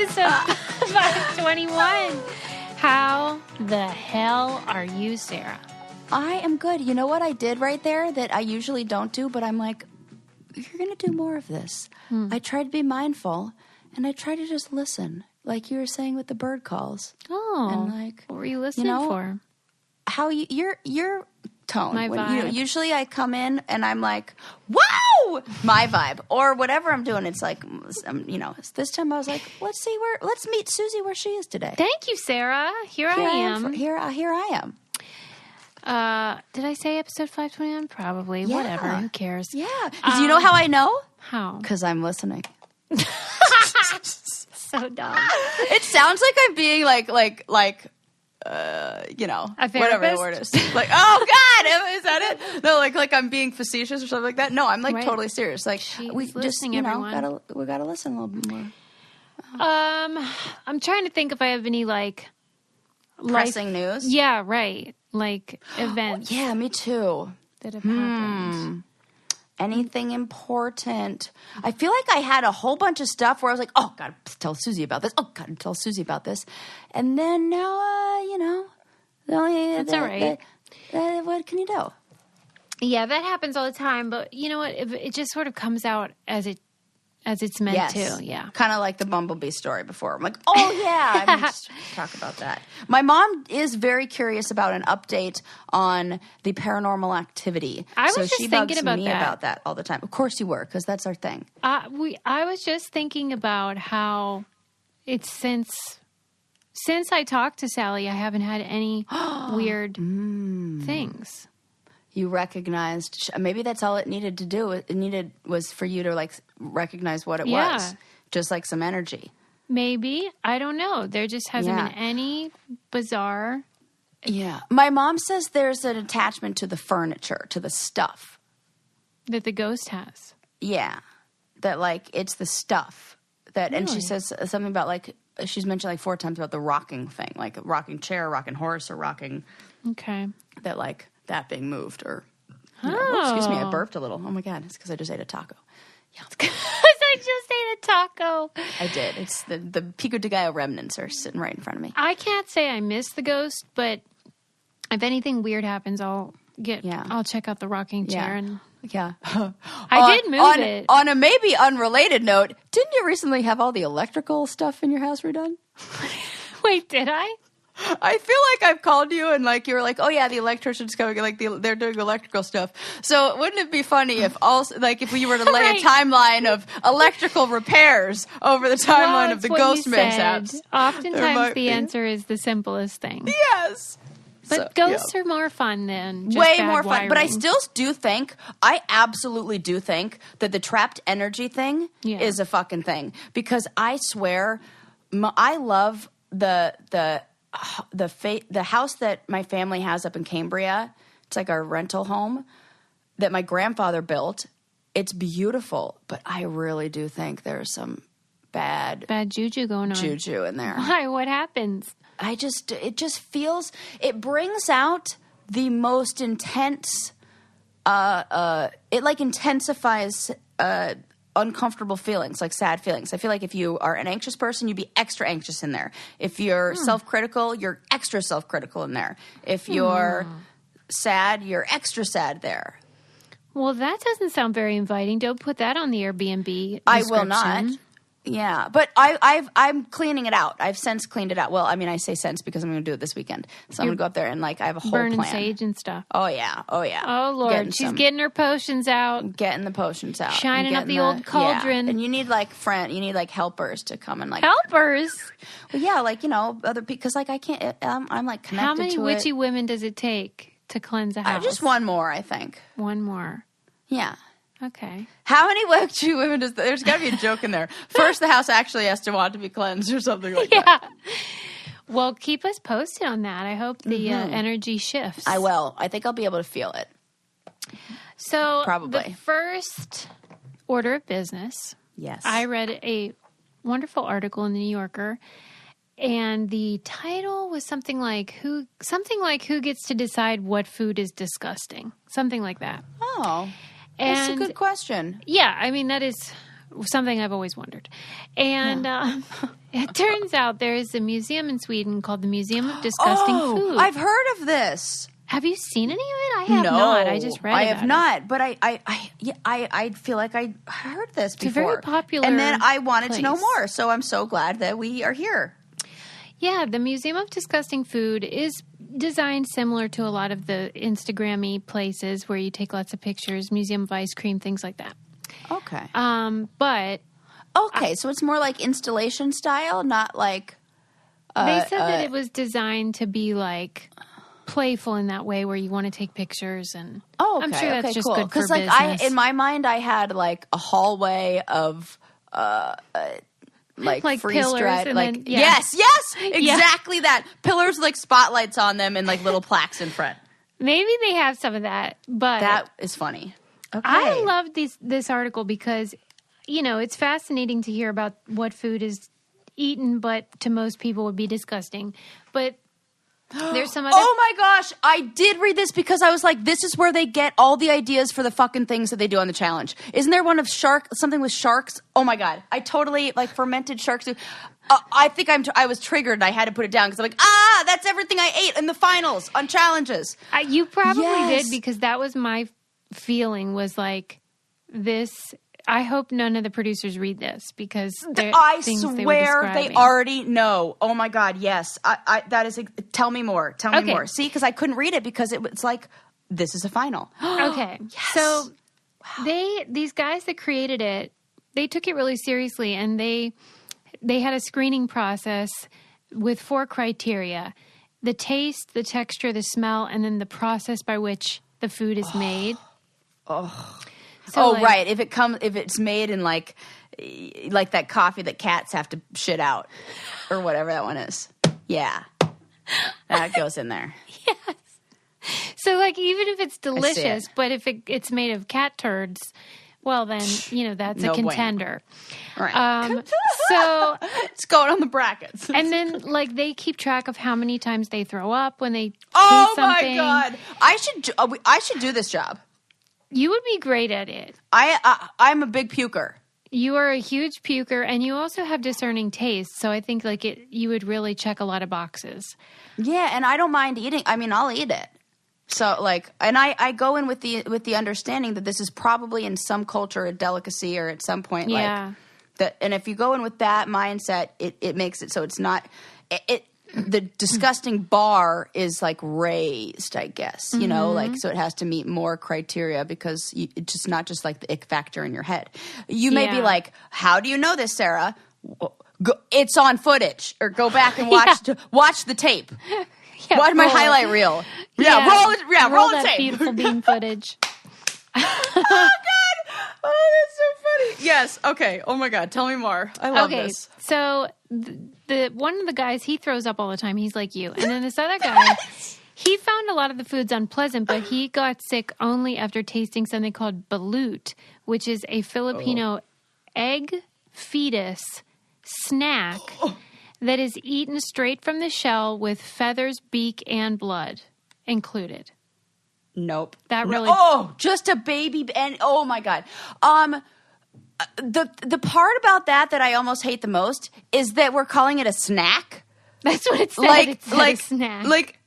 episode 521. How the hell are you, Sarah? I am good. You know what I did right there that I usually don't do, but I'm like, you're going to do more of this. I try to be mindful, and I try to just listen, like you were saying with the bird calls. Oh, and like, what were you listening for? How your tone. My vibe. Usually I come in and I'm like, wow, my vibe, or whatever I'm doing. It's like, this time I was like, let's meet Susie where she is today. Thank you, Sarah. Here I am. Here I am. Did I say episode 521? Probably. Yeah. Whatever. Who cares? Yeah. Do you know how I know? How? Because I'm listening. So dumb. It sounds like I'm being like A whatever the word is. Like, oh God, is that it? No, like I'm being facetious or something like that. No, I'm like totally serious. Like we just, everyone. we gotta listen a little bit more. I'm trying to think if I have any Pressing news. Yeah, right. Like events. Yeah, me too. That have happened. Anything important? I feel like I had a whole bunch of stuff where I was like, oh, gotta tell Susie about this. Oh, gotta tell Susie about this. And then now, That's all right. What can you do? Yeah, that happens all the time. But you know what? It just sort of comes out as it's meant to. Yeah. Kind of like the Bumblebee story before. I'm like, oh, yeah. I mean, just talk about that. My mom is very curious about an update on the paranormal activity. I was just thinking about me that. about that all the time. Of course you were, because that's our thing. I was just thinking about how it's since I talked to Sally, I haven't had any weird things. You recognized, maybe that's all it needed to do. It was for you to recognize what it was. Just like some energy. Maybe. I don't know. There just hasn't been any bizarre. Yeah. My mom says there's an attachment to the furniture, to the stuff. That the ghost has. Yeah. That it's the stuff. That, Really? And she says something about she's mentioned 4 times about the rocking thing. Like a rocking chair, rocking horse, or rocking. Okay. That that being moved or excuse me, I burped a little. Oh my God, it's because I just ate a taco. Yeah, it's because I just ate a taco. I did. It's the Pico de Gallo remnants are sitting right in front of me. I can't say I miss the ghost, but if anything weird happens, I'll check out the rocking chair and I did move it. On a maybe unrelated note, didn't you recently have all the electrical stuff in your house redone? Wait, did I? I feel like I've called you and you were like, oh yeah, the electrician's coming, they're doing electrical stuff. So wouldn't it be funny if if we were to lay a timeline of electrical repairs over the timeline of the ghost mishaps? Oftentimes the answer is the simplest thing. Yes. But ghosts are more fun than just way bad more fun. wiring. But I absolutely do think that the trapped energy thing is a fucking thing. Because I swear, I love the house that my family has up in Cambria. It's like our rental home that my grandfather built. It's beautiful, but I really do think there's some bad juju going on. Juju in there. Why? What happens? It brings out the most intense, it intensifies uncomfortable feelings, like sad feelings. I feel like if you are an anxious person, you'd be extra anxious in there. If you're self-critical, you're extra self-critical in there. If you're sad, you're extra sad there. Well, that doesn't sound very inviting. Don't put that on the Airbnb description. I will not. Yeah, but I'm cleaning it out. I've since cleaned it out. Well, I mean, I say since because I'm going to do it this weekend. So I'm going to go up there and I have a whole burning plan. Sage and stuff. Oh yeah. Oh Lord, she's getting her potions out. Getting the potions out. Shining up the old cauldron. Yeah. And you need you need helpers to come and helpers. Well, yeah, other people because I can't. I'm connected to it. How many witchy women does it take to cleanse a house? Just one more, I think. One more. Yeah. Okay. How many witchy women does there's got to be a joke in there. First, the house actually has to want to be cleansed or something like that. Well, keep us posted on that. I hope the energy shifts. I will. I think I'll be able to feel it. So, probably the first order of business. Yes. I read a wonderful article in the New Yorker, and the title was something like who gets to decide what food is disgusting, something like that. Oh. That's a good question. Yeah, I mean, that is something I've always wondered. And It turns out there is a museum in Sweden called the Museum of Disgusting Food. I've heard of this. Have you seen any of it? I have not. I just read about it. I have not, but I feel like I heard this before. It's a very popular and then I wanted place. to know more, so I'm so glad that we are here. Yeah, the Museum of Disgusting Food is designed similar to a lot of the Instagram-y places where you take lots of pictures, Museum of Ice Cream, things like that. Okay. But... Okay, so it's more like installation style, not like... they said that it was designed to be like... playful in that way where you want to take pictures and I'm sure that's just good for like business. in my mind I had like a hallway of like freeze-dried yes exactly that pillars with like spotlights on them and like little plaques in front. Maybe they have some of that, but that is funny. Okay. I love this article because it's fascinating to hear about what food is eaten but to most people would be disgusting, but there's some other... Oh my gosh, I did read this because I was like, this is where they get all the ideas for the fucking things that they do on the challenge. Isn't there one of something with sharks? Oh my God, I totally, like fermented sharks. I think I was triggered and I had to put it down because I'm like, that's everything I ate in the finals on challenges. You probably did because that was my feeling was like this... I hope none of the producers read this because I swear they already know. Oh my God, yes. That is. Tell me more. Tell me more. See, because I couldn't read it because it's like this is a final. Okay, yes. So these guys that created it, they took it really seriously, and they had a screening process with 4 criteria: the taste, the texture, the smell, and then the process by which the food is made. So right. If it's made in like that coffee that cats have to shit out or whatever that one is. Yeah. That goes in there. Yes. So like even if it's delicious, but if it's made of cat turds, well then, that's a contender. Bueno. Right. So it's going on the brackets. And then like they keep track of how many times they throw up when they taste something. My God. I should do this job. You would be great at it. I'm a big puker. You are a huge puker, and you also have discerning taste. So I think like you would really check a lot of boxes. Yeah, and I don't mind eating. I mean, I'll eat it. So like, and I go in with the understanding that this is probably in some culture a delicacy or at some point like that. And if you go in with that mindset, it makes it so it's not it. The disgusting bar is like raised, I guess, like, so it has to meet more criteria because it's just not just like the ick factor in your head. You may be like, how do you know this, Sarah? It's on footage, or go back and watch the tape. Watch my highlight reel. Roll the that tape. Beautiful bean footage. Oh God! Oh, that's so funny. Yes. Okay. Oh my God. Tell me more. I love this. So one of the guys, he throws up all the time. He's like you. And then this other guy, he found a lot of the foods unpleasant, but he got sick only after tasting something called balut, which is a Filipino egg fetus snack that is eaten straight from the shell with feathers, beak, and blood included. Nope. That really... just a baby. And oh my God. The part about that I almost hate the most is that we're calling it a snack. That's what it said. It said a snack. Like,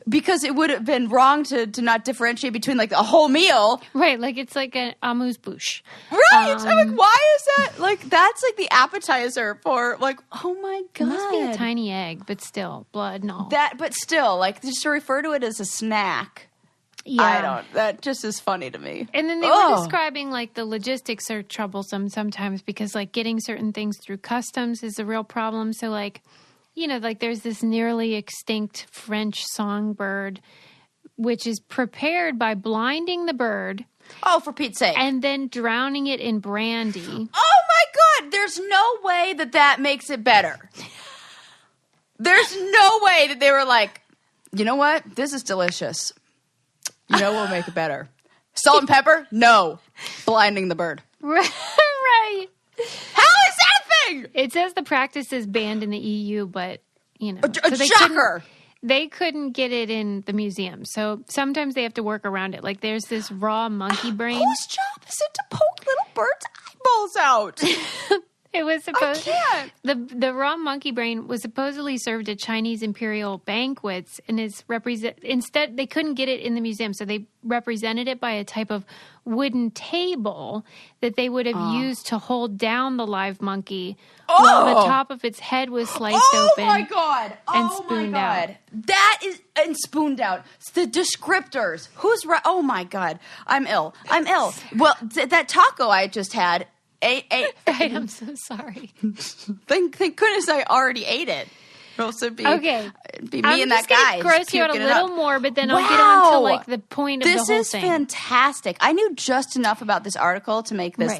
because it would have been wrong to not differentiate between like a whole meal. Right. Like it's like an amuse-bouche. Right. I'm like, why is that? Like, that's like the appetizer for like, oh my God. It must be a tiny egg, but still, blood and all. But still, like, just to refer to it as a snack. Yeah. That just is funny to me. And then they were describing like the logistics are troublesome sometimes because like getting certain things through customs is a real problem. So like, like there's this nearly extinct French songbird, which is prepared by blinding the bird. Oh, for Pete's sake. And then drowning it in brandy. Oh my God. There's no way that makes it better. There's no way that they were like, you know what? This is delicious. We'll make it better. Salt and pepper? No. Blinding the bird. Right. How is that a thing? It says the practice is banned in the EU, but, so shocker. They couldn't get it in the museum. So sometimes they have to work around it. Like there's this raw monkey brain. Whose job is it to poke little birds' eyeballs out? It was supposed. I can't. The raw monkey brain was supposedly served at Chinese imperial banquets, and instead they couldn't get it in the museum, so they represented it by a type of wooden table that they would have used to hold down the live monkey, while the top of its head was sliced open. Oh my god! And spooned out. That is and spooned out. It's the descriptors. Who's right? Oh my god! I'm ill. Well, that taco I just had. Right, I'm so sorry. Thank goodness I already ate it. Or else it'd be me and that guy. I'm just gross you out a little more, but then I'll get on to like the point of the whole thing. This is fantastic. I knew just enough about this article to make this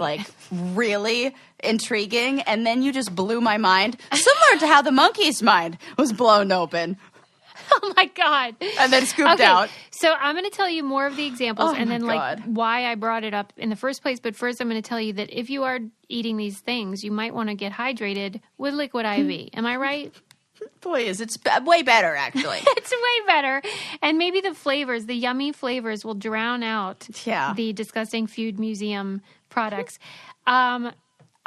really intriguing, and then you just blew my mind, similar to how the monkey's mind was blown open. Oh my god! And then scooped out. So I'm going to tell you more of the examples, and then like why I brought it up in the first place. But first, I'm going to tell you that if you are eating these things, you might want to get hydrated with liquid IV. Am I right? Boy, it's way better, actually. It's way better. And maybe the flavors, the yummy flavors, will drown out the disgusting food museum products.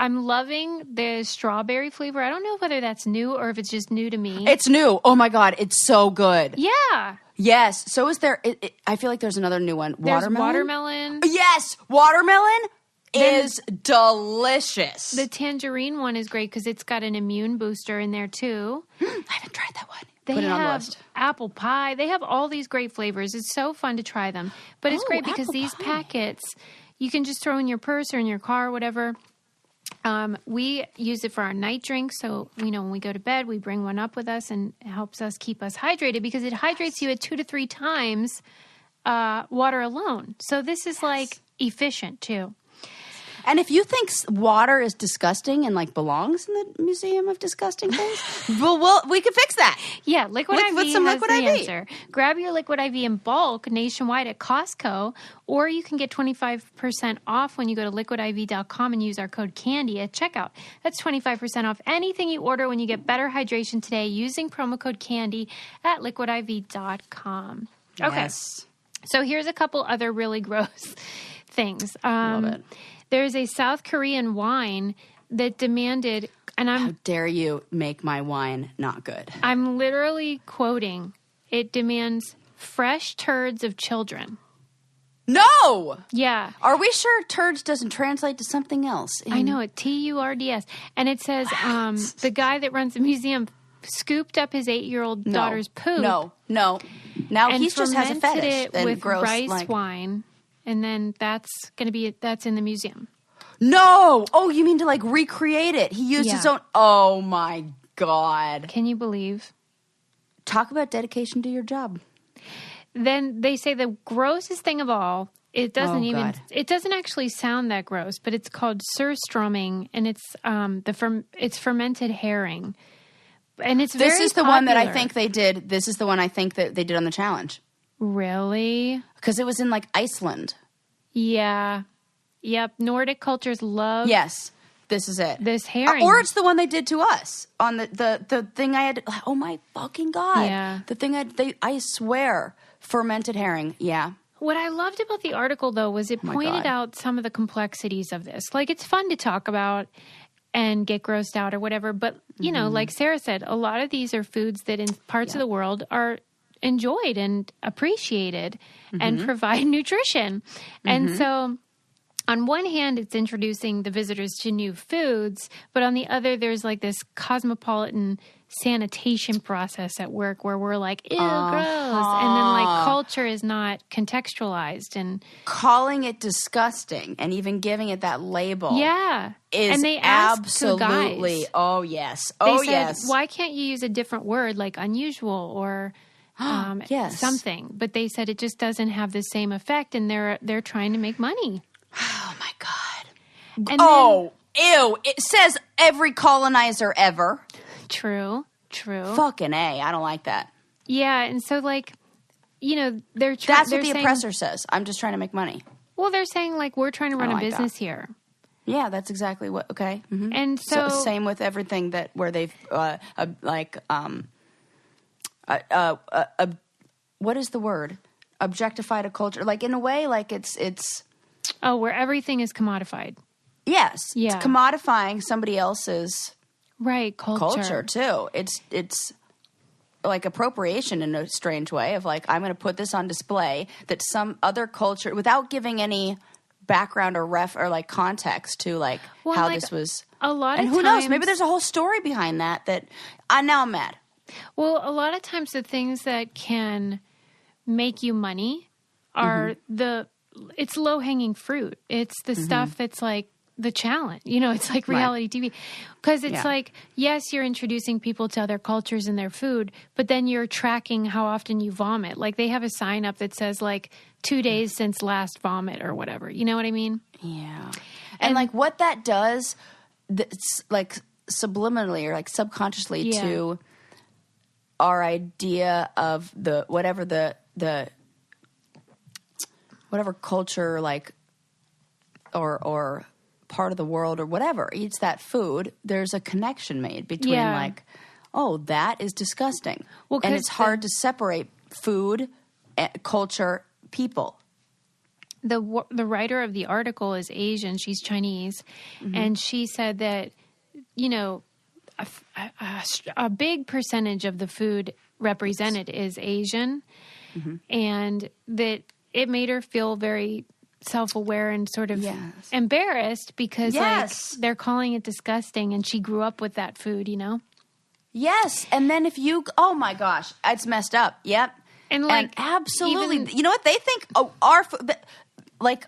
I'm loving the strawberry flavor. I don't know whether that's new or if it's just new to me. It's new. Oh, my God. It's so good. Yeah. Yes. So is there – I feel like there's another new one. There's watermelon. Yes. Watermelon is delicious. The tangerine one is great because it's got an immune booster in there, too. I haven't tried that one. They Put it on the have list. apple pie. They have all these great flavors. It's so fun to try them. But it's great because these packets you can just throw in your purse or in your car or whatever. We use it for our night drink. So, when we go to bed, we bring one up with us and it helps us keep us hydrated because it hydrates you at 2 to 3 times water alone. So this is like efficient too. And if you think water is disgusting and like belongs in the Museum of Disgusting Things, we can fix that. Yeah, Liquid IV has the answer. Grab your Liquid IV in bulk nationwide at Costco, or you can get 25% off when you go to liquidiv.com and use our code CANDY at checkout. That's 25% off anything you order when you get better hydration today using promo code CANDY at liquidiv.com. Okay, Yes. So here's a couple other really gross things. Love it. There's a South Korean wine that demanded, and How dare you make my wine not good? I'm literally quoting, it demands fresh turds of children. No! Yeah. Are we sure turds doesn't translate to something else? I know it, TURDS. And it says the guy that runs the museum scooped up his 8-year-old daughter's poop. No. Now he just has a fermented fetish. it Then with gross, rice wine. And then that's in the museum. No! Oh, you mean to like recreate it? He used his own. Oh my God! Can you believe? Talk about dedication to your job. Then they say the grossest thing of all. It doesn't God. It doesn't actually sound that gross, but it's called surströmming, and it's it's fermented herring, and it's very This is the one that I popular. think they did. This is the one I think that they did on the challenge Really? because it was in like Iceland. Yeah. Yep. Nordic cultures love Yes, this is it. this herring. Or it's the one they did to us on the thing I had. Oh my fucking God! Yeah. The thing I swear fermented herring. Yeah. What I loved about the article, though, was it pointed God. out some of the complexities of this. Like, it's fun to talk about and get grossed out or whatever. But, like Sarah said, a lot of these are foods that in parts of the world are enjoyed and appreciated and provide nutrition. And so on one hand, it's introducing the visitors to new foods, but on the other, there's like this cosmopolitan sanitation process at work where we're like, ew, gross. And then like culture is not contextualized and Calling it disgusting and even giving it that label. yeah. Is and they asked absolutely. the guys, Oh yes. they Oh said, yes. why can't you use a different word like unusual or Yes. something? But they said it just doesn't have the same effect, and they're trying to make money. Oh my God. And Ew. It says every colonizer ever. True. Fucking A. I don't like that. Yeah, and so like, they're That's they're what the saying, oppressor says. I'm just trying to make money. Well, they're saying like we're trying to run a like business here, Yeah, that's exactly what. Okay. Mhm. and so Same with everything that where they've what is the word? Objectified a culture. Like in a way, like it's where everything is commodified. Yes. Yeah. It's commodifying somebody else's Right, culture too. It's like appropriation in a strange way of like, I'm going to put this on display that some other culture, without giving any background or like context to like how like, this was. A lot and of who times, knows? Maybe there's a whole story behind that now I'm mad. Well, a lot of times the things that can make you money are it's low hanging fruit. It's the stuff that's like the challenge. It's like reality TV. Because it's like, yes, you're introducing people to other cultures and their food, but then you're tracking how often you vomit. Like they have a sign up that says like 2 days since last vomit or whatever. You know what I mean? Yeah. And like what that does, like subliminally or like subconsciously to our idea of whatever culture like or part of the world or whatever eats that food, there's a connection made between like, oh, that is disgusting. Well, and it's hard to separate food, culture, people. The writer of the article is Asian. She's Chinese. And she said that, a big percentage of the food represented is Asian. And that it made her feel very self-aware and sort of embarrassed because like they're calling it disgusting and she grew up with that food, Yes. And then oh my gosh, it's messed up. Yep. And like absolutely. You know what they think? Oh, our food, like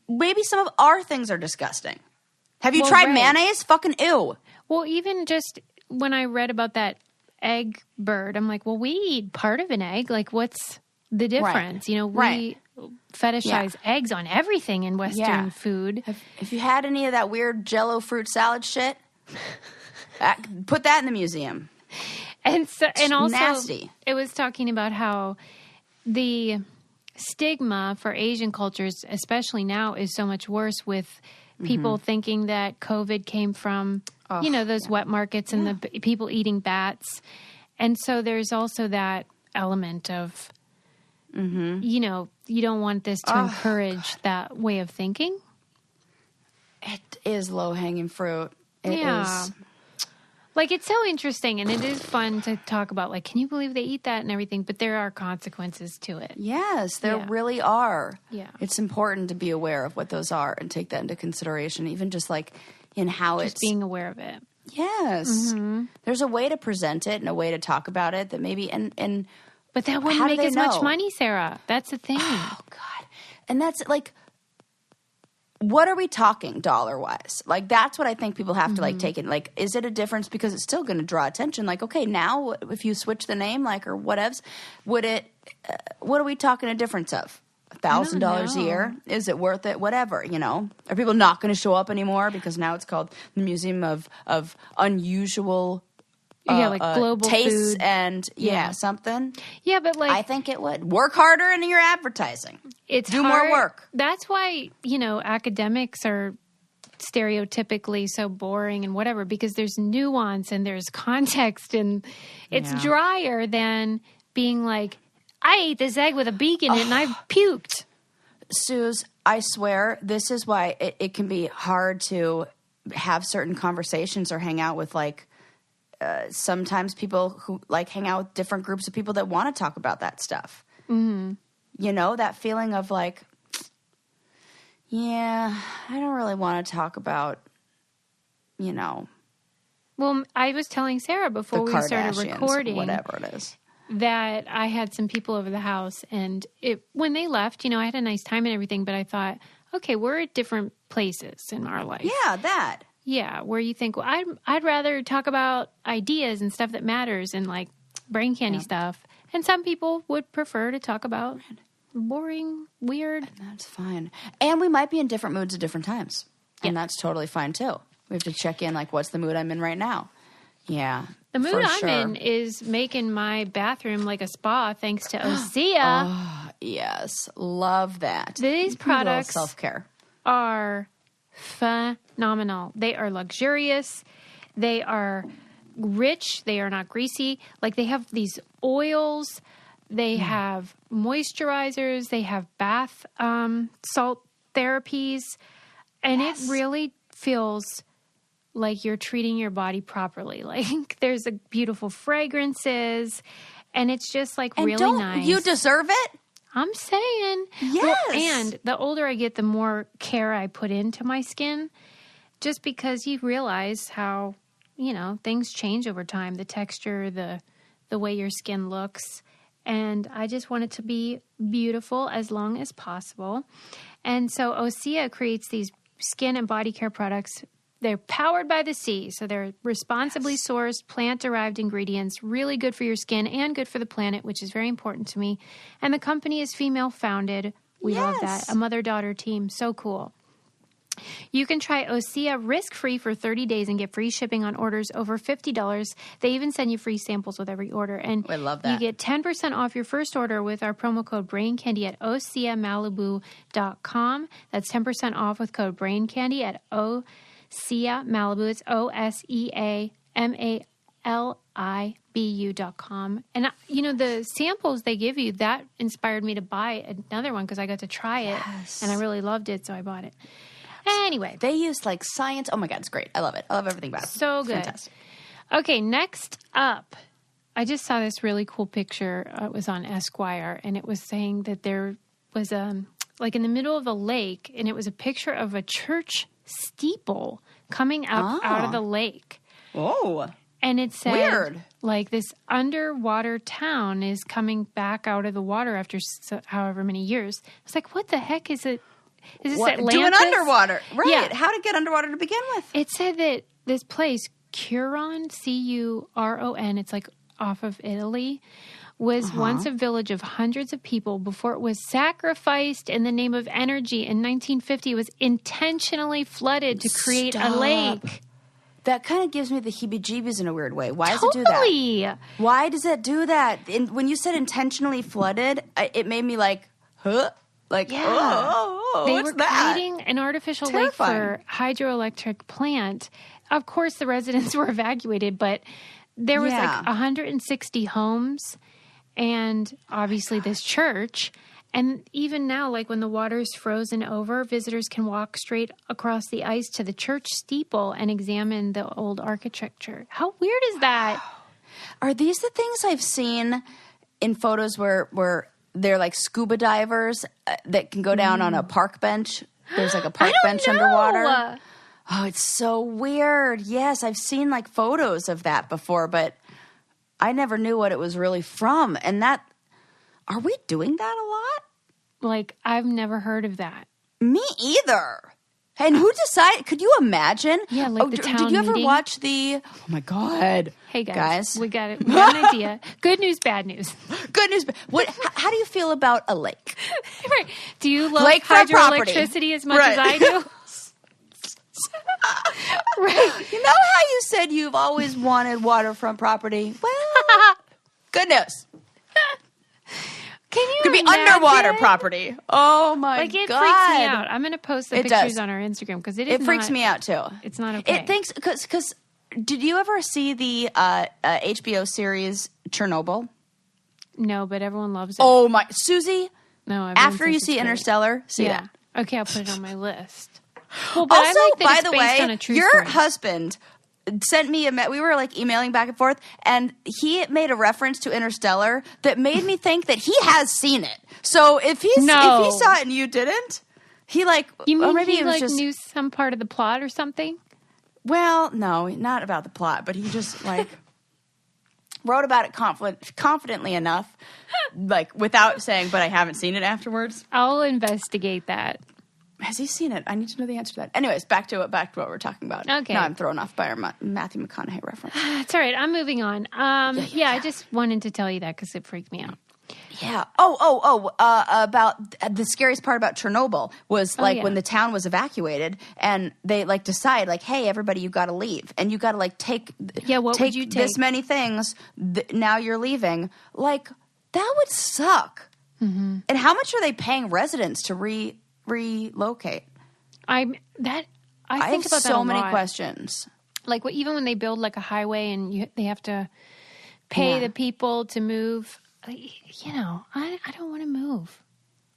maybe some of our things are disgusting. Have you tried mayonnaise? Fucking ew. Well, even just when I read about that egg bird, I'm like, well, we eat part of an egg. Like what's the difference? We fetishize eggs on everything in Western food. Have you had any of that weird Jell-O fruit salad shit? Put that in the museum. And also, nasty. It was talking about how the stigma for Asian cultures, especially now, is so much worse with people thinking that COVID came from, those wet markets and the people eating bats. And so there's also that element of, you don't want this to encourage that way of thinking. It is low-hanging fruit. It is. Like, it's so interesting, and it is fun to talk about, like, can you believe they eat that and everything? But there are consequences to it. Yes, there really are. Yeah. It's important to be aware of what those are and take that into consideration, even just, like, in how just being aware of it. Yes. There's a way to present it and a way to talk about it that maybe, and but that wouldn't make as much money, Sarah. That's the thing. Oh, God. And that's, like, what are we talking dollar-wise? Like, that's what I think people have to, like, take in. Like, is it a difference? Because it's still going to draw attention. Like, okay, now if you switch the name, like, or whatevs, what are we talking a difference of? $1,000 a year? Is it worth it? Whatever, Are people not going to show up anymore because now it's called the Museum of Unusual like global tastes food. And something. Yeah, but like I think it would work harder in your advertising. It's do hard. more work. That's why academics are stereotypically so boring and whatever because there's nuance and there's context and it's drier than being like I ate this egg with a beak in it and I've puked. Suze, I swear this is why it can be hard to have certain conversations or hang out with like. Sometimes people who like hang out with different groups of people that want to talk about that stuff. That feeling of like, I don't really want to talk about, Well, I was telling Sarah before we started recording, whatever it is, that I had some people over the house and when they left, I had a nice time and everything, but I thought, okay, we're at different places in our life. Yeah, that. Yeah, where you think, well, I'd rather talk about ideas and stuff that matters and like brain candy stuff. And some people would prefer to talk about boring, weird. And that's fine. And we might be in different moods at different times. And that's totally fine too. We have to check in like, what's the mood I'm in right now? Yeah. The mood I'm in is making my bathroom like a spa thanks to Osea. Oh, yes. Love that. These products self-care are phenomenal. They are luxurious. They are rich. They are not greasy. Like they have these oils. They have moisturizers. They have bath salt therapies. And it really feels like you're treating your body properly. Like there's a beautiful fragrances, and it's just like And really nice. You deserve it? I'm saying. Yes. Well, and the older I get, the more care I put into my skin, just because you realize how, things change over time, the texture, the way your skin looks. And I just want it to be beautiful as long as possible. And so Osea creates these skin and body care products. They're powered by the sea, so they're responsibly sourced, plant-derived ingredients, really good for your skin and good for the planet, which is very important to me. And the company is female-founded. We love that. A mother-daughter team. So cool. You can try Osea risk-free for 30 days and get free shipping on orders over $50. They even send you free samples with every order. And I love that. You get 10% off your first order with our promo code BrainCandy at OseaMalibu.com. That's 10% off with code BrainCandy at Osea Malibu. It's OSEAMALIBU.com. And, the samples they give you, that inspired me to buy another one because I got to try it. Yes. And I really loved it, so I bought it. Anyway. They use like science. Oh my God, it's great. I love it. I love everything about it. So good. Fantastic. Okay, next up, I just saw this really cool picture. It was on Esquire, and it was saying that there was like in the middle of a lake, and it was a picture of a church steeple coming up out of the lake. Oh. And it said, weird. Like this underwater town is coming back out of the water after however many years. I was like, what the heck is it? Is this Atlantis? Doing underwater. Right. Yeah. How to get underwater to begin with. It said that this place, Curon, C-U-R-O-N, it's like off of Italy, was once a village of hundreds of people before it was sacrificed in the name of energy. In 1950, it was intentionally flooded to create a lake. That kind of gives me the heebie-jeebies in a weird way. Why does Totally. it do that? Why does it do that? When you said intentionally flooded, it made me like, huh? Like, They what's were that? creating an artificial Terrifying. lake for hydroelectric plant. Of course, the residents were evacuated, but there was like 160 homes and obviously this church. And even now, like when the water's frozen over, visitors can walk straight across the ice to the church steeple and examine the old architecture. How weird is that? Are these the things I've seen in photos where they're like scuba divers that can go down on a park bench? There's like a park bench underwater. Oh, it's so weird. Yes, I've seen like photos of that before, but I never knew what it was really from. And that, are we doing that a lot? Like, I've never heard of that. Me either. And who decided? Could you imagine? Yeah, like the town Did you ever meeting? watch the? Oh my God! Hey guys, we got it. We got an idea. Good news, bad news. Good news. What? How do you feel about a lake? Right? Do you love Lakefront property. hydroelectricity as much as I do? Right. You know how you said you've always wanted waterfront property? Well, good news. Can you Could be imagine? Underwater property. Oh my Like it God! freaks me out. I'm going to post the It pictures does. on our Instagram because it freaks me out too. It's not okay. It thinks because did you ever see the HBO series Chernobyl? No, but everyone loves it. Oh my, Susie! No, everyone After you thinks see it's great. Interstellar, see that. Okay, I'll put it on my list. Well, but Also, I like that by it's the based way, on a true your story. husband sent me we were like emailing back and forth, and he made a reference to Interstellar that made me think that he has seen it. So if he saw it and you didn't, he like, You mean or maybe he it was like just knew some part of the plot or something? well, no, not about the plot, but he just like wrote about it confidently enough, like without saying, "But I haven't seen it." Afterwards, I'll investigate that. has he seen it? I need to know the answer to that. Anyways, back to what we're talking about. Okay. Now I'm thrown off by our Matthew McConaughey reference. It's all right. I'm moving on. I just wanted to tell you that because it freaked me out. Yeah. About the scariest part about Chernobyl was like when the town was evacuated and they like decide like, hey, everybody, you got to leave and you got to like take would you take? this many things. Now you're leaving. Like that would suck. Mm-hmm. And how much are they paying residents to relocate? I think have about that so a many lot. questions. Like even when they build like a highway and they have to pay the people to move. I don't want to move.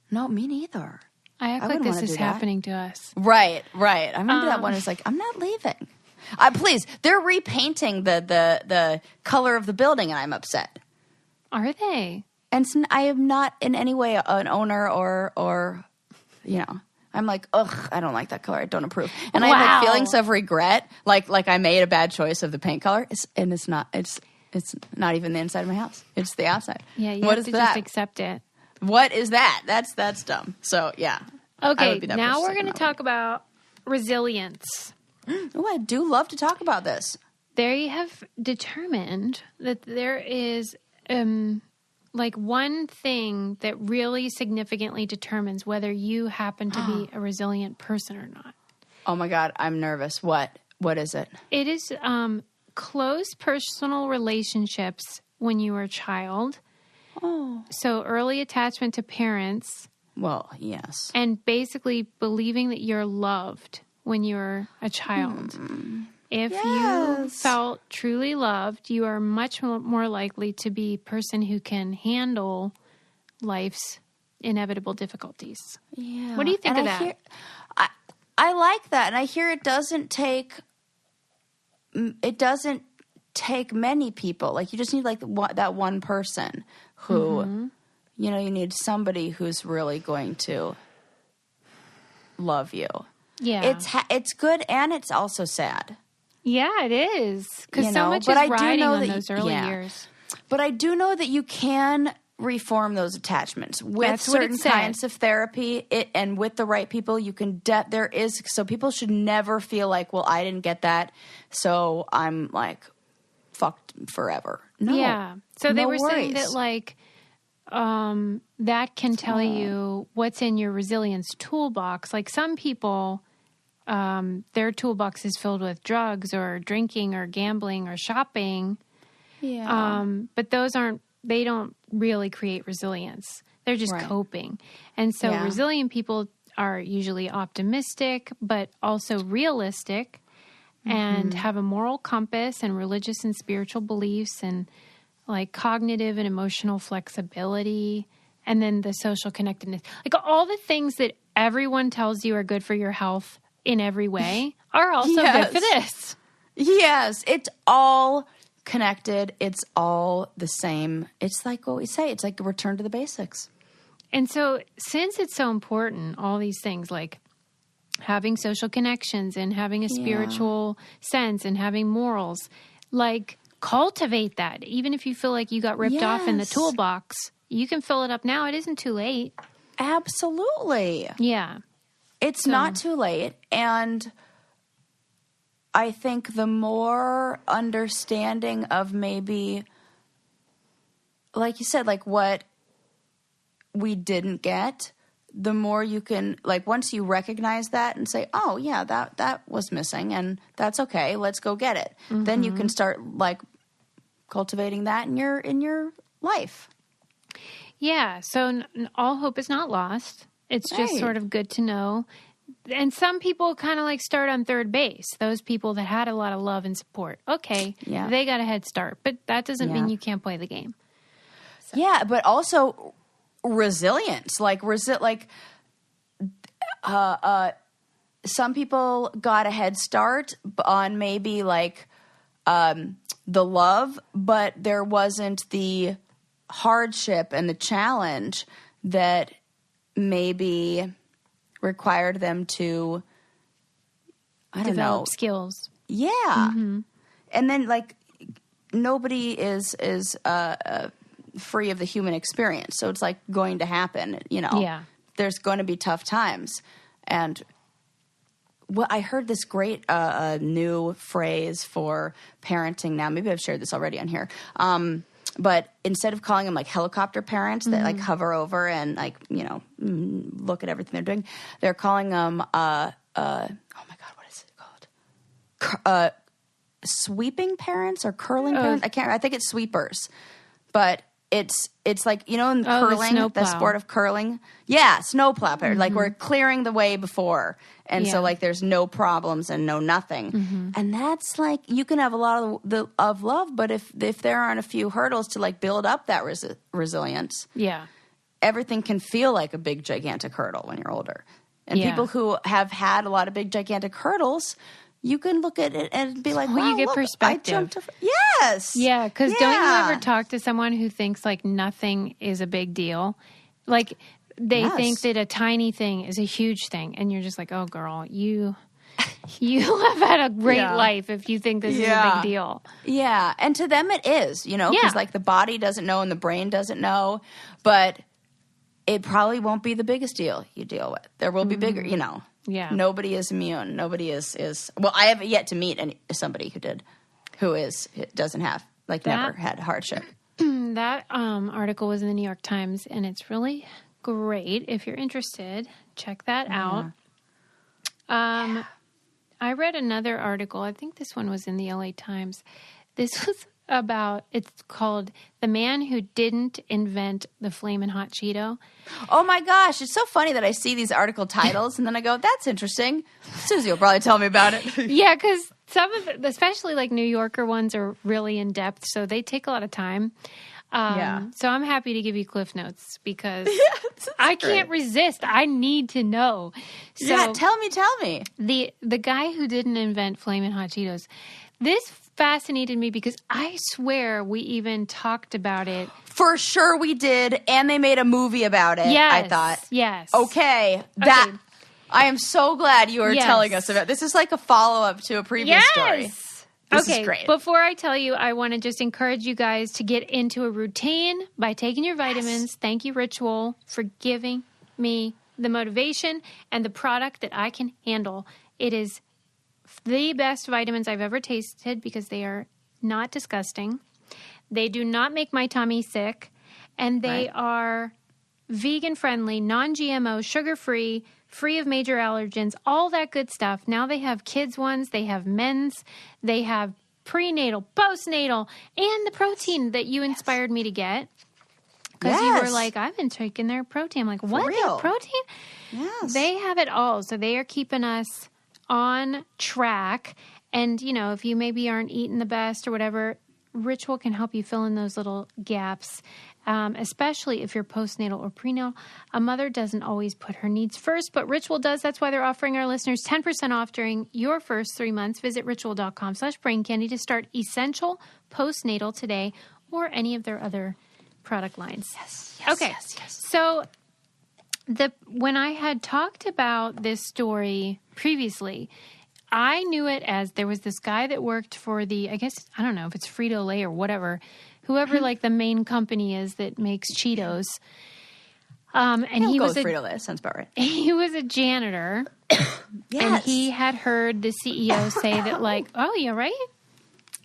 No, me neither. I act like wouldn't this wanna is do that. happening to us. Right. I remember that one is like, I'm not leaving. Please, they're repainting the color of the building, and I'm upset. Are they? And I am not in any way an owner or I'm like, ugh, I don't like that color. I don't approve. And I have like feelings of regret, like I made a bad choice of the paint color. It's not even the inside of my house. It's the outside. Yeah, you what have is to that? just accept it. What is that? That's dumb. So yeah. Okay, now we're going to talk about resilience. Oh, I do love to talk about this. They have determined that there is like one thing that really significantly determines whether you happen to be a resilient person or not. Oh my God, I'm nervous. What is it? It is close personal relationships when you were a child. Oh. So early attachment to parents. Well, yes. And basically believing that you're loved when you're a child. If you felt truly loved, you are much more likely to be a person who can handle life's inevitable difficulties. Yeah. What do you think of that? I like that. And I hear it doesn't take many people. Like, you just need like that one person who, you need somebody who's really going to love you. Yeah. It's good, and it's also sad. Yeah, it is. Because so much is riding on those early years. But I do know that you can reform those attachments with certain kinds of therapy, and with the right people. You can. So people should never feel like, well, I didn't get that, so I'm like fucked forever. No. Yeah. So they were saying worries. that like that can tell you what's in your resilience toolbox. Like some people, their toolbox is filled with drugs or drinking or gambling or shopping. Yeah. But they don't really create resilience. They're just coping. And so resilient people are usually optimistic, but also realistic and have a moral compass and religious and spiritual beliefs and like cognitive and emotional flexibility, and then the social connectedness. Like all the things that everyone tells you are good for your health in every way are also good for this. Yes, it's all connected. It's all the same. It's like what we say. It's like a return to the basics. And so since it's so important, all these things like having social connections and having a spiritual sense and having morals, like cultivate that. Even if you feel like you got ripped off in the toolbox, you can fill it up now. It isn't too late. Absolutely. Yeah. It's not too late. And I think the more understanding of maybe, like you said, like what we didn't get, the more you can, like once you recognize that and say, oh yeah, that was missing and that's okay, let's go get it. Then you can start like cultivating that in your life. Yeah. So all hope is not lost. It's just sort of good to know. And some people kind of like start on third base. Those people that had a lot of love and support. Okay. Yeah. They got a head start, but that doesn't mean you can't play the game. So. Yeah. But also resilience, some people got a head start on maybe like, the love, but there wasn't the hardship and the challenge that maybe required them to, develop skills. Yeah. And then like nobody is free of the human experience. So it's like going to happen, Yeah. There's going to be tough times. And well, I heard this great new phrase for parenting now. Maybe I've shared this already on here. But instead of calling them like helicopter parents that like hover over and like, look at everything they're doing, they're calling them, oh my God, what is it called? Sweeping parents or curling parents? I think it's sweepers. But it's like, in curling, the sport of curling. Yeah, snowplow. Like we're clearing the way before. And so like there's no problems and no nothing. And that's like, you can have a lot of love, but if there aren't a few hurdles to like build up that resilience. Yeah. everything can feel like a big, gigantic hurdle when you're older. And Yeah. people who have had a lot of big, gigantic hurdles, you can look at it and be like, Well, wow, you get look, perspective. I jumped yes. Yeah, because don't you ever talk to someone who thinks like nothing is a big deal? Like they think that a tiny thing is a huge thing, and you're just like, oh, girl, you have had a great life if you think this is a big deal. Yeah, and to them it is, because like the body doesn't know and the brain doesn't know, but it probably won't be the biggest deal you deal with. There will be bigger, Yeah. Nobody is immune. Nobody is. Well, I have yet to meet somebody who doesn't have never had hardship. That article was in the New York Times, and it's really great. If you're interested, check that out. I read another article. I think this one was in the LA Times. This was it's called The Man Who Didn't Invent the Flamin' Hot Cheeto. Oh my gosh, it's so funny that I see these article titles and then I go, that's interesting. Susie will probably tell me about it. Yeah, because some of it, especially like New Yorker ones, are really in depth, so they take a lot of time. So I'm happy to give you Cliff Notes because I can't resist. I need to know. So tell me. The guy who didn't invent Flamin' Hot Cheetos, this fascinated me because I swear we even talked about it. For sure we did, and they made a movie about it, I thought. Yes. Okay. I am so glad you are telling us about it. This is like a follow-up to a previous story. This is great. Before I tell you, I want to just encourage you guys to get into a routine by taking your vitamins. Yes. Thank you, Ritual, for giving me the motivation and the product that I can handle. It is the best vitamins I've ever tasted because they are not disgusting. They do not make my tummy sick. And they are vegan-friendly, non-GMO, sugar-free, free of major allergens, all that good stuff. Now they have kids' ones. They have men's. They have prenatal, postnatal, and the protein that you inspired me to get. Because you were like, I've been taking their protein. I'm like, what? They have protein? Yes. They have it all. So they are keeping us on track. And, if you maybe aren't eating the best or whatever, Ritual can help you fill in those little gaps, especially if you're postnatal or prenatal. A mother doesn't always put her needs first, but Ritual does. That's why they're offering our listeners 10% off during your first 3 months. Visit ritual.com/braincandy to start Essential Postnatal today or any of their other product lines. Yes. Okay. Yes. So when I had talked about this story previously, I knew it as there was this guy that worked for I don't know if it's Frito-Lay or whatever, whoever like the main company is that makes Cheetos. And he was Frito-Lay. Sounds about right. He was a janitor. And he had heard the CEO say that like, oh, you right?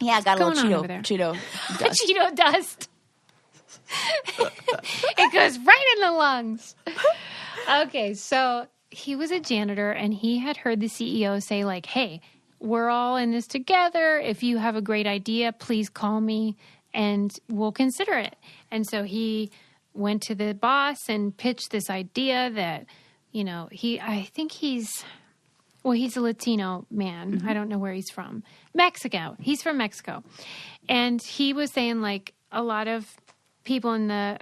Yeah, I got a little Cheeto dust. Cheeto dust. It goes right in the lungs. Okay, so he was a janitor, and he had heard the CEO say, like, hey, we're all in this together. If you have a great idea, please call me, and we'll consider it. And so he went to the boss and pitched this idea that, I think he's a Latino man. Mm-hmm. I don't know where he's from. Mexico. He's from Mexico. And he was saying, like, a lot of people in the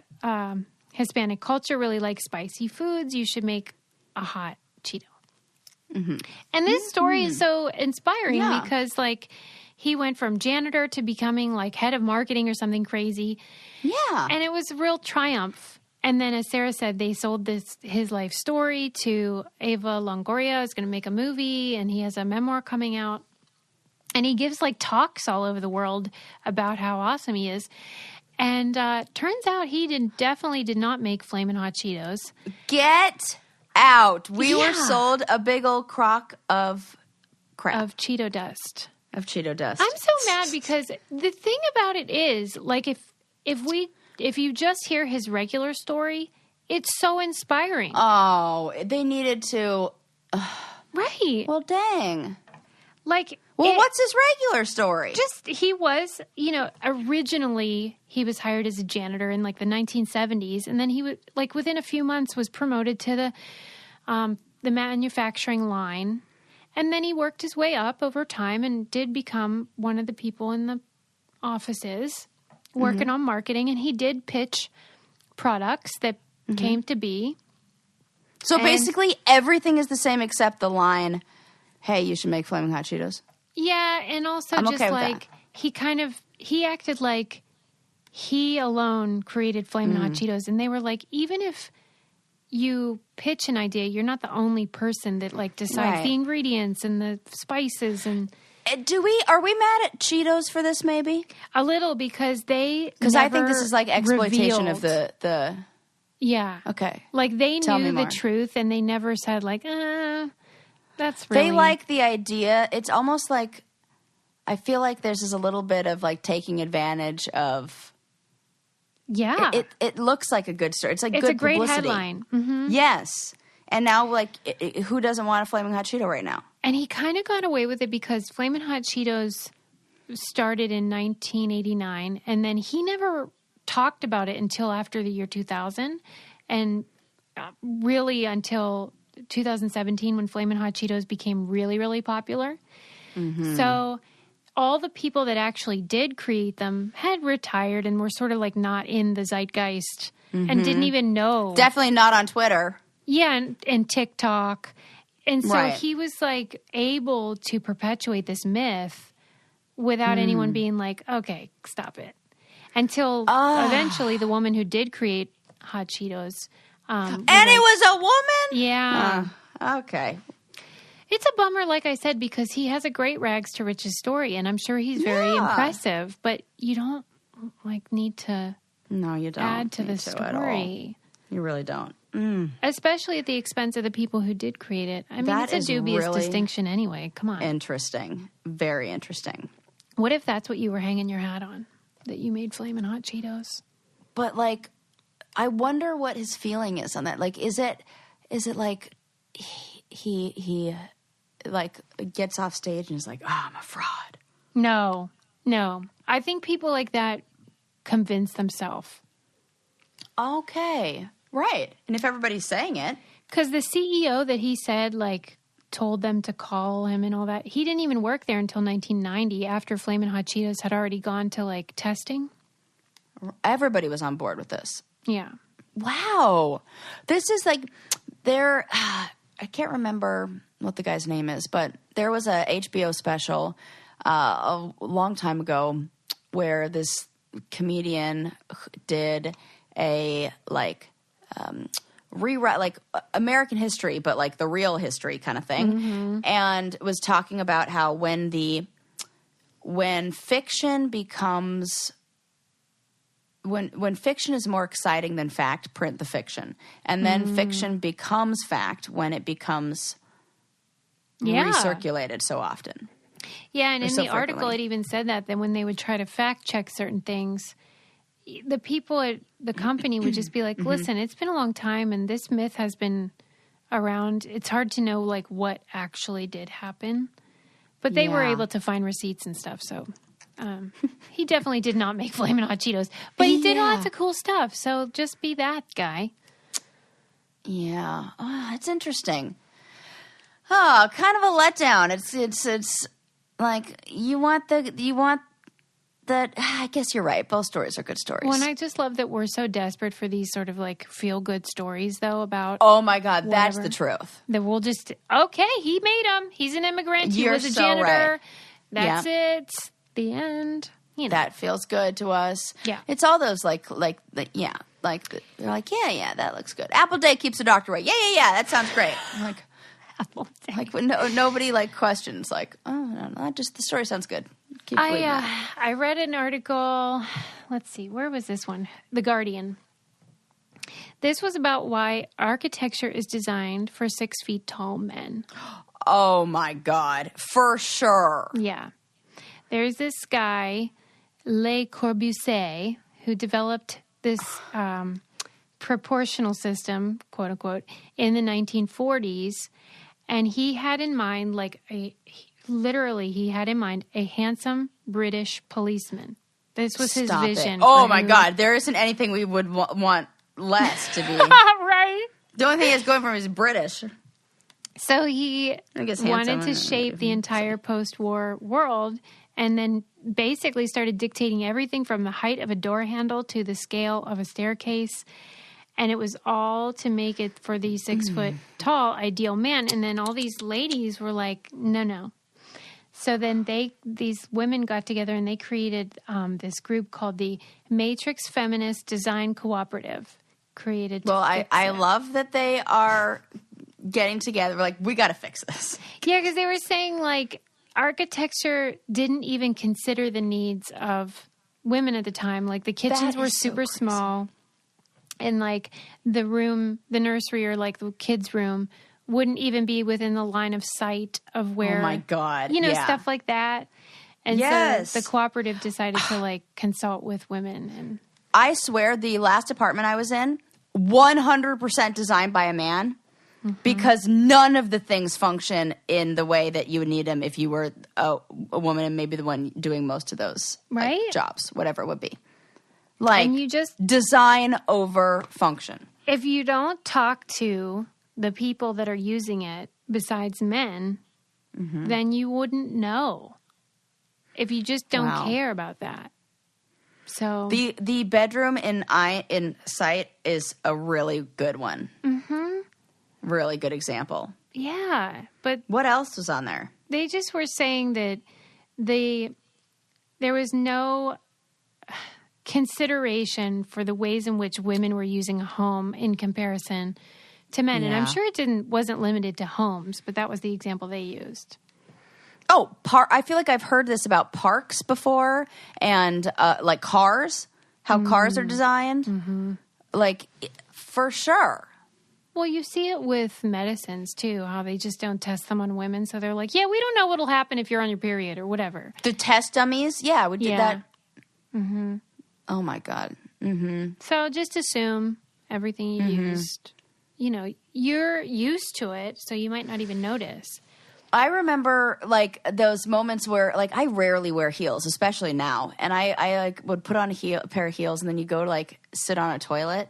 Hispanic culture really like spicy foods. You should make a hot Cheeto. Mm-hmm. And this story is so inspiring because, like, he went from janitor to becoming, like, head of marketing or something crazy. Yeah. And it was a real triumph. And then, as Sarah said, they sold his life story to Eva Longoria. Is going to make a movie, and he has a memoir coming out. And he gives, like, talks all over the world about how awesome he is. And turns out he definitely did not make Flamin' Hot Cheetos. Get out. We were sold a big old crock of crap. Of Cheeto dust. I'm so mad because the thing about it is, like, if you just hear his regular story, it's so inspiring. Oh, they needed to. Right. Well, dang. Like, what's his regular story? Just, he was, originally he was hired as a janitor in like the 1970s. And then he would, like, within a few months was promoted to the manufacturing line. And then he worked his way up over time and did become one of the people in the offices working on marketing. And he did pitch products that came to be. So basically everything is the same except the line, hey, you should make Flamin' Hot Cheetos. Yeah, and also I'm just okay with like he acted like he alone created Flamin' Hot Cheetos, and they were like, even if you pitch an idea, you're not the only person that like decides the ingredients and the spices and. Are we mad at Cheetos for this? Maybe A little, because I think this is like exploitation of the. Yeah. Okay. Like they Tell knew me the more. truth, and they never said like, that's really. They like the idea. It's almost like I feel like there's just a little bit of like taking advantage of. Yeah. It looks like a good story. It's like It's good a great publicity. headline. Mm-hmm. Yes. And now, like, who doesn't want a Flaming Hot Cheeto right now? And he kind of got away with it because Flamin' Hot Cheetos started in 1989, and then he never talked about it until after the year 2000, and really until 2017 when Flamin' Hot Cheetos became really, really popular. Mm-hmm. So all the people that actually did create them had retired and were sort of like not in the zeitgeist and didn't even know. Definitely not on Twitter. Yeah, and TikTok. And so Right. he was like able to perpetuate this myth without anyone being like, okay, stop it. Until eventually the woman who did create Hot Cheetos. And it was a woman? Yeah. Okay. It's a bummer, like I said, because he has a great rags to riches story, and I'm sure he's very impressive, but you don't like need to No, you don't. add to the need to at all. story. You really don't. Especially at the expense of the people who did create it. I mean, That it's a is dubious really distinction anyway. Come on. Interesting. Very interesting. What if that's what you were hanging your hat on? That you made Flamin' Hot Cheetos? But, like, I wonder what his feeling is on that. Like, is it like he like gets off stage and is like, oh, I'm a fraud? No. I think people like that convince themselves. Okay. Right. And if everybody's saying it. Because the CEO that he said, like, told them to call him and all that, he didn't even work there until 1990 after Flamin' Hot Cheetos had already gone to, like, testing. Everybody was on board with this. Yeah. Wow. This is like I can't remember what the guy's name is, but there was a HBO special a long time ago where this comedian did a like rewrite, like American history, but like the real history kind of thing, and was talking about how when fiction becomes when fiction is more exciting than fact, print the fiction. And then fiction becomes fact when it becomes recirculated so often. Yeah, and in so the article frequently. it even said that when they would try to fact check certain things, the people at the company would just be like, listen, it's been a long time and this myth has been around. It's hard to know like what actually did happen. But they were Yeah. able to find receipts and stuff, so... he definitely did not make Flamin' Hot Cheetos, but he did lots of cool stuff. So just be that guy. Yeah, it's interesting. Oh, kind of a letdown. It's like you want that. I guess you're right. Both stories are good stories. Well, and I just love that we're so desperate for these sort of like feel good stories, though, about oh my God, that's whatever. the truth. That we'll just okay. He made them. He's an immigrant. He You're was a so janitor. right. That's it. The end. You know. That feels good to us. Yeah. It's all those they're like, yeah, that looks good. Apple Day keeps the doctor away. Yeah, that sounds great. I'm like when nobody like questions like, oh no, just the story sounds good. Keep believing it. I read an article. Let's see, where was this one? The Guardian. This was about why architecture is designed for 6 feet tall men. Oh my God, for sure. Yeah. There's this guy, Le Corbusier, who developed this proportional system, quote unquote, in the 1940s. And he had in mind, he had in mind a handsome British policeman. This was his vision. Oh my God, there isn't anything we would want less to be. Right? The only thing that's going from is British. So he I guess wanted handsome to and- shape the entire post-war world and then basically started dictating everything from the height of a door handle to the scale of a staircase. And it was all to make it for the 6 foot tall ideal man. And then all these ladies were like, no. So then these women got together and they created this group called the Matrix Feminist Design Cooperative. Well, I love that they are getting together. We're like, we got to fix this. Yeah, because they were saying like architecture didn't even consider the needs of women at the time. Like the kitchens were super small. And like the nursery or like the kids' room wouldn't even be within the line of sight of where. Oh my God. Stuff like that. And so the cooperative decided to like consult with women. And I swear the last apartment I was in, 100% designed by a man because none of the things function in the way that you would need them if you were a woman and maybe the one doing most of those jobs, whatever it would be. Like, and you just design over function. If you don't talk to the people that are using it besides men, then you wouldn't know. If you just don't care about that. So the bedroom in Sight is a really good one. Really good example. Yeah, but what else was on there? They just were saying that there was no consideration for the ways in which women were using a home in comparison to men. And I'm sure it wasn't limited to homes, but that was the example they used. Oh, I feel like I've heard this about parks before and like cars, how cars are designed. Like, for sure. Well, you see it with medicines, too, how they just don't test them on women. So they're like, yeah, we don't know what'll happen if you're on your period or whatever. The test dummies? Yeah, we did that. Oh, my God. So just assume everything you used, you're used to it, so you might not even notice. I remember, like, those moments where, like, I rarely wear heels, especially now. And I like, would put on a pair of heels, and then you go to, like, sit on a toilet.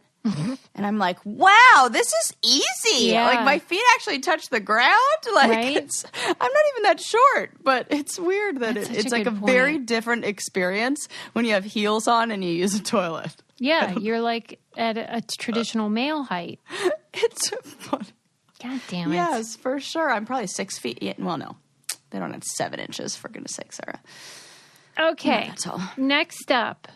And I'm like, wow, this is easy. Yeah. Like, my feet actually touch the ground. Like, I'm not even that short. But it's weird that it's like a very different experience when you have heels on and you use a toilet. Yeah, you're, like, at a traditional male height. It's funny. God damn it. Yes, for sure. I'm probably 6 feet. Yeah, well, no. They don't have 7 inches, for goodness sake, Sarah. Okay. No, that's all. Next up,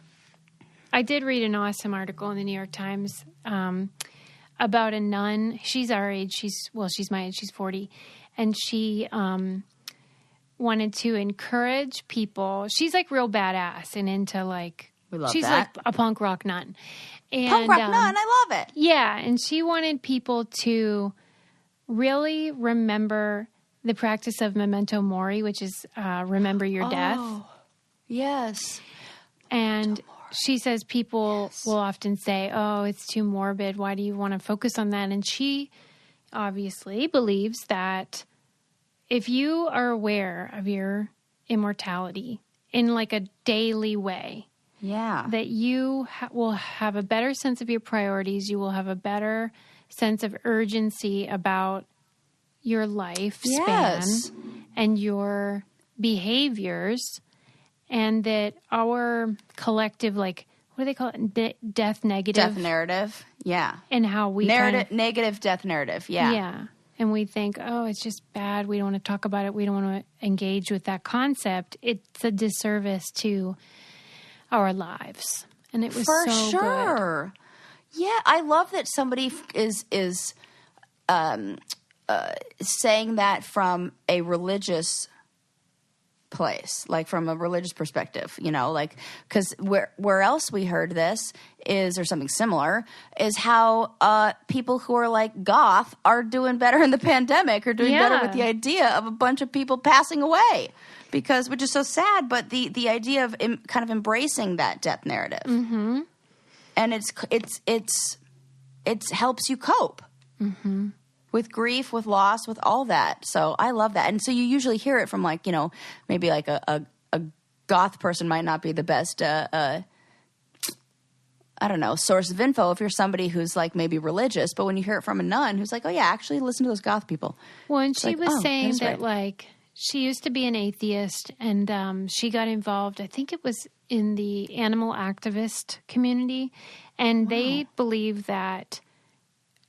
I did read an awesome article in the New York Times about a nun. She's our age. She's my age. She's 40. And she wanted to encourage people. She's, like, real badass and into, like... We love she's that. Like a punk rock nun. And, punk rock nun. I love it. Yeah. And she wanted people to... really remember the practice of memento mori, which is remember your death. Yes. And she says people will often say, oh, it's too morbid. Why do you want to focus on that? And she obviously believes that if you are aware of your immortality in like a daily way, that you will have a better sense of your priorities. You will have a sense of urgency about your lifespan and your behaviors, and that our collective, like, what do they call it? Death narrative. Yeah. And how we negative death narrative. Yeah. Yeah. And we think, oh, it's just bad. We don't want to talk about it. We don't want to engage with that concept. It's a disservice to our lives. And it was so good. Yeah, I love that somebody is saying that from a religious place, like from a religious perspective, like, because where else we heard this is, or something similar, is how people who are like goth are doing better in the pandemic, or doing better with the idea of a bunch of people passing away, because, which is so sad, but the idea of kind of embracing that death narrative. And it helps you cope with grief, with loss, with all that. So I love that. And so you usually hear it from, like, maybe like a goth person might not be the best, I don't know, source of info if you're somebody who's like maybe religious. But when you hear it from a nun who's like, oh yeah, actually listen to those goth people. Well, and she was saying that like She used to be an atheist, and she got involved, I think it was in the animal activist community, and they believe that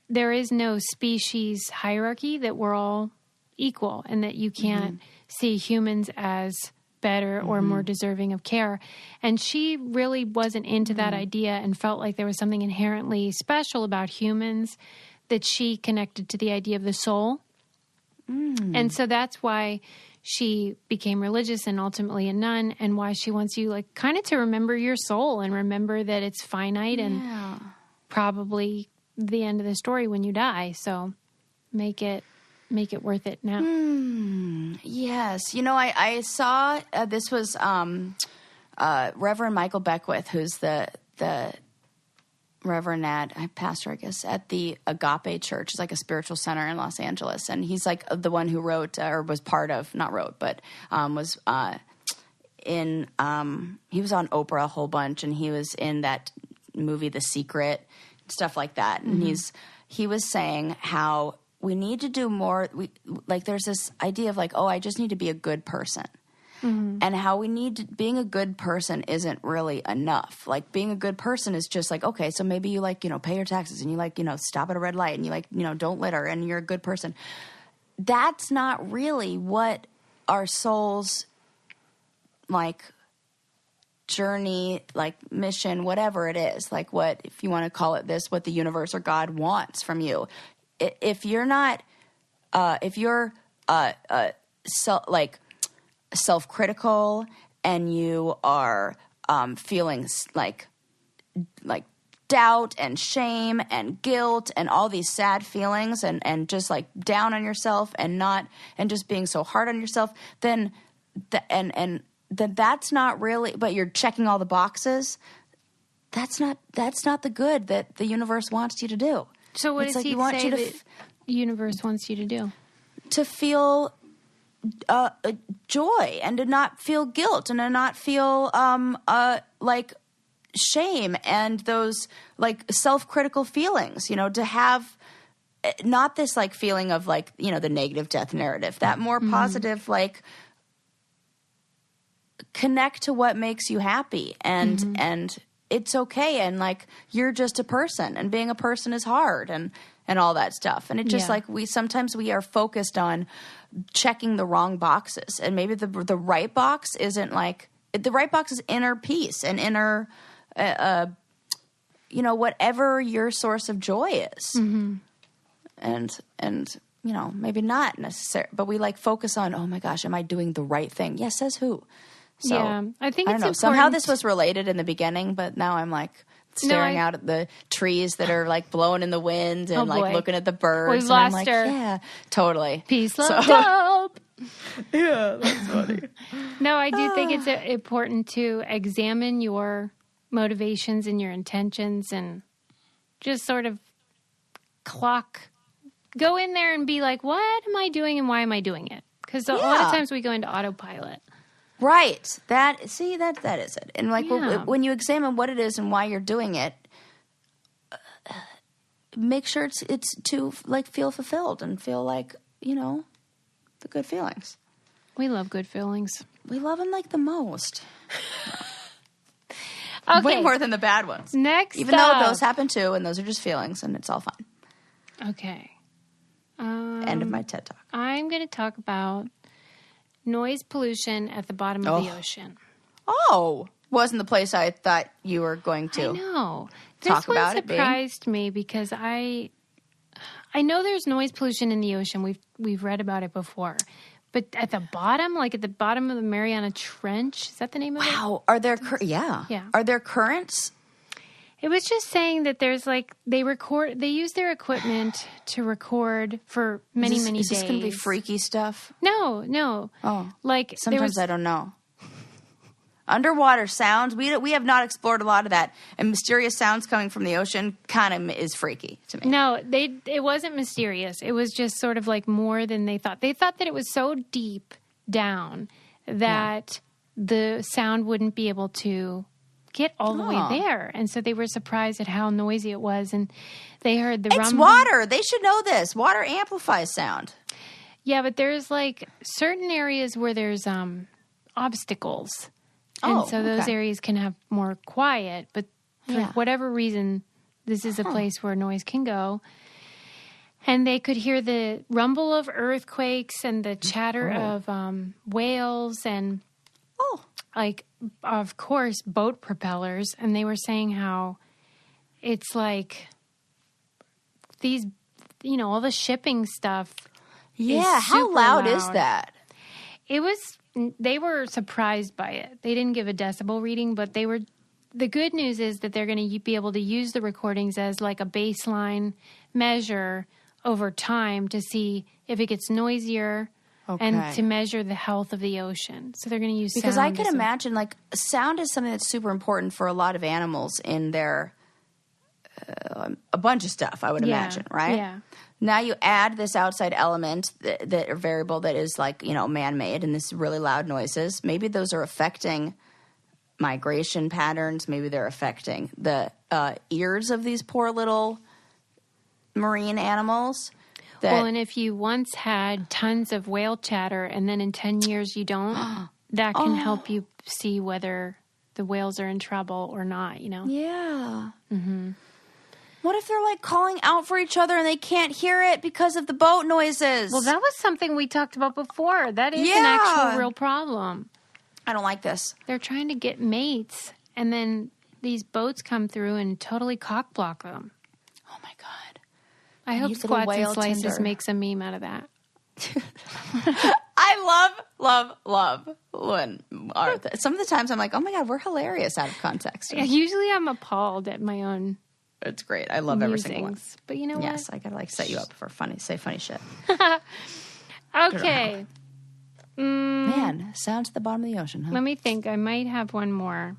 there is no species hierarchy, that we're all equal, and that you can't see humans as better or more deserving of care. And she really wasn't into that idea and felt like there was something inherently special about humans, that she connected to the idea of the soul. And so that's why she became religious and ultimately a nun, and why she wants you like kind of to remember your soul and remember that it's finite and probably the end of the story when you die. So make it worth it now. Yes. You know, I saw this was Reverend Michael Beckwith, who's the Reverend pastor, I guess, at the Agape Church. It's like a spiritual center in Los Angeles. And he's like the one who wrote, or was part of, not wrote, but was in, he was on Oprah a whole bunch, and he was in that movie, The Secret, stuff like that. And he was saying how we need to do more. Like there's this idea of like, oh, I just need to be a good person. And how being a good person isn't really enough. Like being a good person is just like, okay, so maybe you like, pay your taxes, and you like, stop at a red light, and you like, don't litter, and you're a good person. That's not really what our soul's like journey, like mission, whatever it is, like what, if you want to call it this, what the universe or God wants from you. If you're not, if you're self-critical, and you are feeling like doubt and shame and guilt and all these sad feelings, and just like down on yourself, and just being so hard on yourself, then that's not really, but you're checking all the boxes. That's not the good that the universe wants you to do. So what does he say the universe wants you to do? To feel joy, and to not feel guilt, and to not feel like shame and those like self-critical feelings, to have not this like feeling of like, the negative death narrative, that more positive, like connect to what makes you happy, and it's okay, and like you're just a person, and being a person is hard, and all that stuff. And it just like sometimes we are focused on checking the wrong boxes, and maybe the right box isn't like, the right box is inner peace and inner whatever your source of joy is. And maybe not necessarily, but we like focus on, oh my gosh, am I doing the right thing? Yes, says who? So I think it's don't know. Somehow this was related in the beginning, but now I'm like staring out at the trees that are like blowing in the wind, and looking at the birds. We've and lost I'm like, her. Yeah, totally. Peace, love, dope. Yeah, that's funny. No, I do think it's important to examine your motivations and your intentions, and just sort of go in there and be like, what am I doing and why am I doing it? Because a lot of times we go into autopilot. Right. That is it. And like when you examine what it is and why you're doing it, make sure it's to like feel fulfilled and feel like, the good feelings. We love good feelings. We love them like the most. Okay. Way more than the bad ones. Even though those happen too, and those are just feelings, and it's all fine. Okay. End of my TED Talk. I'm going to talk about noise pollution at the bottom of the ocean. Oh, wasn't the place I thought you were going to. I know. Talk about it. This one surprised me because I know there's noise pollution in the ocean. We've read about it before. But at the bottom, like at the bottom of the Mariana Trench, is that the name of it? Wow. Are there Are there currents? It was just saying that there's like they use their equipment to record for many days. Is this going to be freaky stuff? No. Oh. Like sometimes I don't know. Underwater sounds, we have not explored a lot of that, and mysterious sounds coming from the ocean kind of is freaky to me. No, it wasn't mysterious. It was just sort of like more than they thought. They thought that it was so deep down that the sound wouldn't be able to get all the way there. And so they were surprised at how noisy it was, and they heard the rumbling. It's water. They should know this. Water amplifies sound. Yeah, but there's like certain areas where there's obstacles. And so those areas can have more quiet. But for whatever reason, this is a place where noise can go. And they could hear the rumble of earthquakes and the chatter of whales and, like, of course, boat propellers. And they were saying how it's like these, you know, all the shipping stuff. Yeah, how loud is that? They were surprised by it. They didn't give a decibel reading, but the good news is that they're going to be able to use the recordings as like a baseline measure over time to see if it gets noisier and to measure the health of the ocean. So they're going to use because sound. I can imagine like sound is something that's super important for a lot of animals in their a bunch of stuff, I would imagine, right? Yeah. Now you add this outside element that are variable that is like, you know, man-made and this really loud noises. Maybe those are affecting migration patterns. Maybe they're affecting the ears of these poor little marine animals. Well, and if you once had tons of whale chatter and then in 10 years you don't, that can help you see whether the whales are in trouble or not, you know? Yeah. Mm-hmm. What if they're like calling out for each other and they can't hear it because of the boat noises? Well, that was something we talked about before. That is an actual real problem. I don't like this. They're trying to get mates and then these boats come through and totally cock block them. Oh my God. I hope Squats and Slices makes a meme out of that. I love when some of the times I'm like, oh my God, we're hilarious out of context. Yeah, usually I'm appalled at my own. It's great. I love every single one. But you know what? Yes, I gotta like set you up for funny shit. Okay. Man, sounds at the bottom of the ocean, huh? Let me think. I might have one more.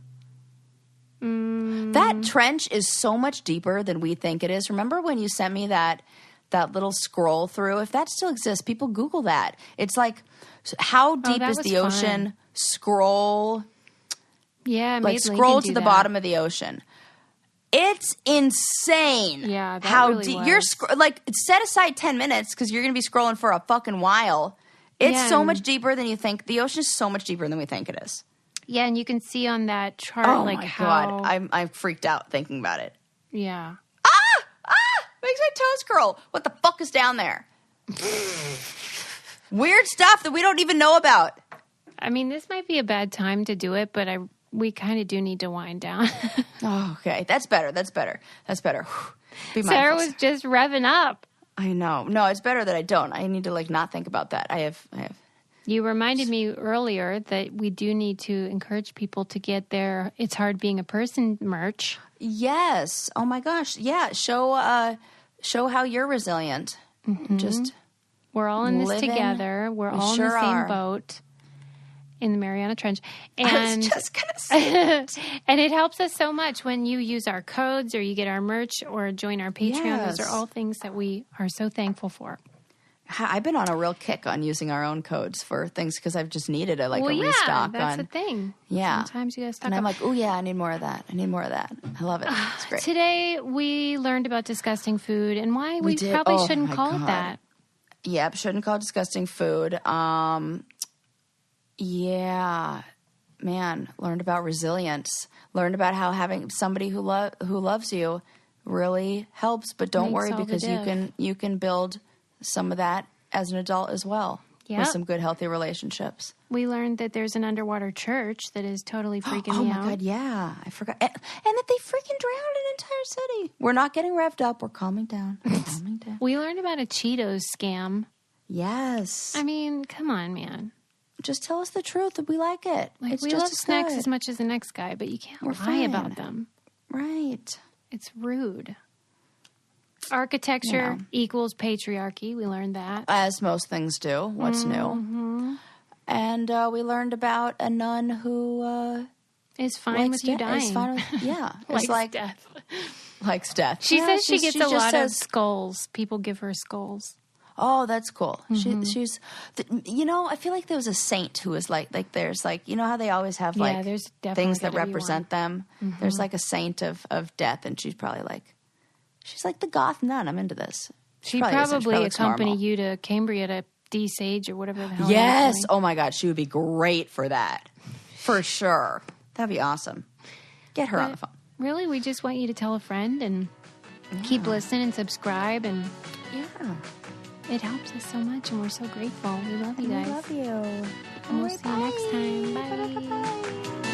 That trench is so much deeper than we think it is. Remember when you sent me that little scroll through? If that still exists, people Google that. It's like, how deep is the ocean? Fun. Scroll. Yeah, like scroll to the bottom of the ocean. It's insane. Yeah, that how really deep was. you're like. Set aside 10 minutes because you're going to be scrolling for a fucking while. It's so much deeper than you think. The ocean is so much deeper than we think it is. Yeah, and you can see on that chart my God, I'm freaked out thinking about it. Yeah. Makes my toes curl. What the fuck is down there? Weird stuff that we don't even know about. I mean, this might be a bad time to do it, but we kind of do need to wind down. Oh, okay. That's better. Be Sarah was just revving up. I know. No, it's better that I don't. I need to like not think about that. I have. You reminded me earlier that we do need to encourage people to get their It's Hard Being a Person merch. Yes. Oh my gosh. Yeah. Show how you're resilient. Mm-hmm. We're all in this together. We're all in the same boat in the Mariana Trench. And I was just going to say and it helps us so much when you use our codes or you get our merch or join our Patreon. Yes. Those are all things that we are so thankful for. I've been on a real kick on using our own codes for things because I've just needed a restock. That's the thing. Yeah. Sometimes you got to stock up. And I'm like, oh yeah, I need more of that. I love it. It's great. Today we learned about disgusting food and why we probably shouldn't call it that. Yep, shouldn't call it disgusting food. Yeah, man, learned about resilience. Learned about how having somebody who loves you really helps. But don't worry because you can build some of that as an adult as well with some good, healthy relationships. We learned that there's an underwater church that is totally freaking me out. Oh, my God, yeah. I forgot. And that they freaking drowned an entire city. We're not getting revved up. We're calming down. We learned about a Cheetos scam. Yes. I mean, come on, man. Just tell us the truth that we like it. Like, it's we just love snacks as much as the next guy, but you can't lie about them. Right. It's rude. Architecture equals patriarchy. We learned that. As most things do. What's new? And we learned about a nun who is fine with you dying. Likes death. Likes death. She says she gets a lot of skulls. People give her skulls. Oh, that's cool. She's, I feel like there was a saint who was like there's like, you know how they always have like there's things that represent them? There's like a saint of death, and she's probably like, she's like the goth nun. I'm into this. She'd probably accompany you to Cambria to D Sage or whatever the hell. Yes. Oh my God, she would be great for that. For sure. That'd be awesome. Get her on the phone. Really, we just want you to tell a friend and keep listening and subscribe, and it helps us so much, and we're so grateful. We love you guys. We love you. And we'll see you next time. Bye.